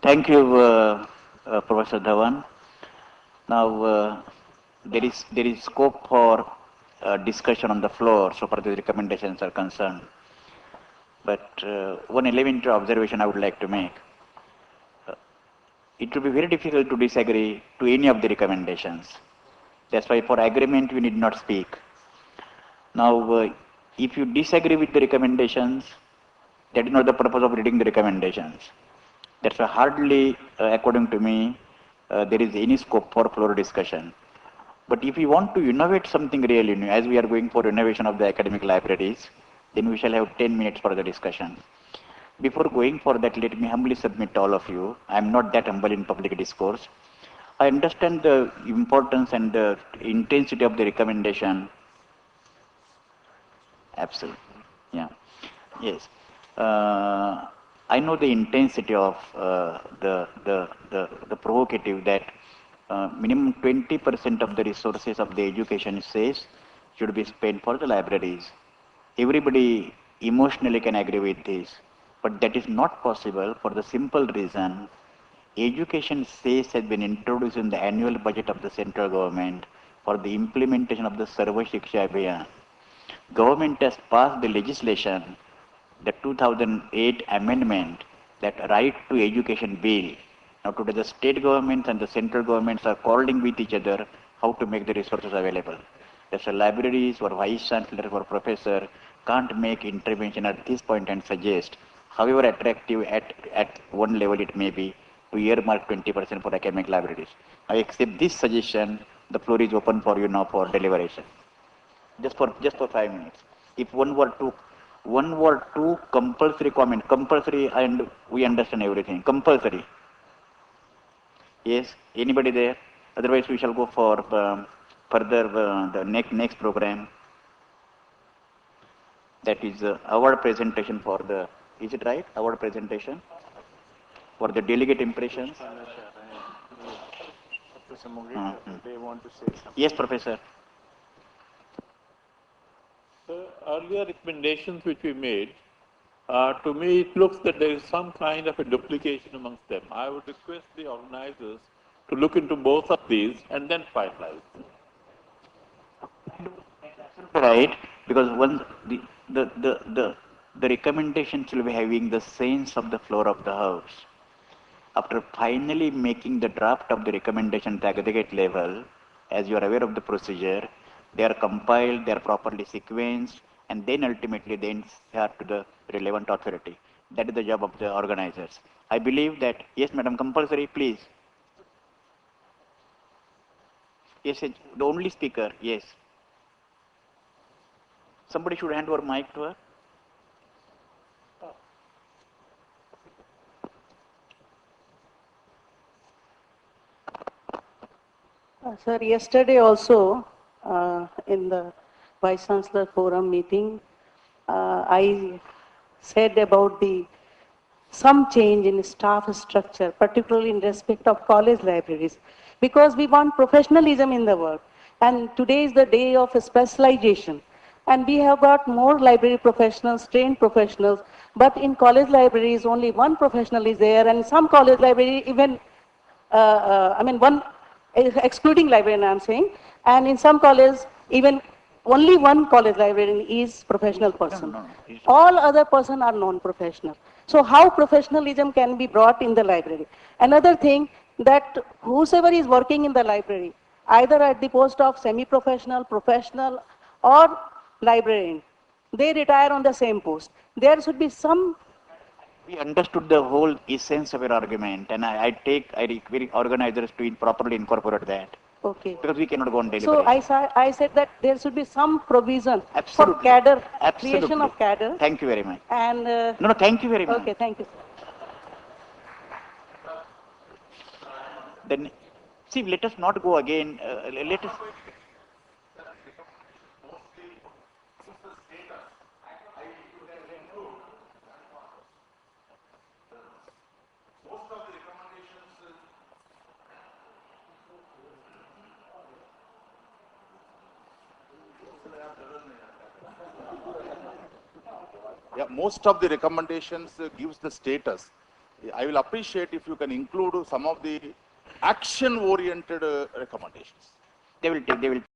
Thank you, Professor Dhawan. Now, there is scope for discussion on the floor so far the recommendations are concerned. But one elementary observation I would like to make. It will be very difficult to disagree to any of the recommendations. That's why for agreement we need not speak. Now, if you disagree with the recommendations, that is not the purpose of reading the recommendations. That's why hardly, according to me, there is any scope for floor discussion. But if we want to innovate something really new, as we are going for innovation of the academic libraries, then we shall have 10 minutes for the discussion. Before going for that, let me humbly submit to all of you. I am not that humble in public discourse. I understand the importance and the intensity of the recommendation. Absolutely. Yeah. Yes. I know the intensity of the provocative that minimum 20% of the resources of the education says should be spent for the libraries. Everybody emotionally can agree with this, but that is not possible for the simple reason education says has been introduced in the annual budget of the central government for the implementation of the Sarva Shiksha Abhiyan. Government has passed the legislation, the 2008 amendment, that right to education bill. Now today the state governments and the central governments are quarreling with each other how to make the resources available. That's why libraries or vice chancellor or professor can't make intervention at this point and suggest, however attractive at one level it may be, to earmark 20% for academic libraries. I accept this suggestion. The floor is open for you now for deliberation. Just for 5 minutes. If one were to compulsory comment, compulsory, and we understand everything. Compulsory. Yes. Anybody there? Otherwise, we shall go for further the next program. That is our presentation for the. Is it right? Our presentation for the delegate impressions. Professor Mugi, they want to say something. Yes, Professor. The earlier recommendations which we made, to me it looks that there is some kind of a duplication amongst them. I would request the organizers to look into both of these and then finalize. Right, because once the recommendations will be having the sense of the floor of the house. After finally making the draft of the recommendation at aggregate level, as you are aware of the procedure, they are compiled, they are properly sequenced, and then ultimately then share to the relevant authority. That is the job of the organizers. I believe that, yes, madam, compulsory, please. Yes, the only speaker, yes. Somebody should hand over mic to her. Sir, yesterday also in the Vice Chancellor Forum meeting, I said about some change in staff structure, particularly in respect of college libraries, because we want professionalism in the work. And today is the day of specialization. And we have got more library professionals, trained professionals, but in college libraries only one professional is there, and some college library even, one excluding librarian I'm saying, and in some colleges even only one college librarian is professional person. No. All other person are non-professional. So how professionalism can be brought in the library? Another thing, that whosoever is working in the library, either at the post of semi-professional, professional, or librarian, they retire on the same post. There should be some. We understood the whole essence of your argument, and I require organizers to properly incorporate that. Okay. Because we cannot go on deliberation. So I said that there should be some provision Absolutely. for cadre, Absolutely. creation of cadre. Thank you very much. And No, thank you very much. okay, thank you. Then, see, let us not go again. Let us. Yeah, most of the recommendations gives the status I will appreciate if you can include some of the action-oriented recommendations. They will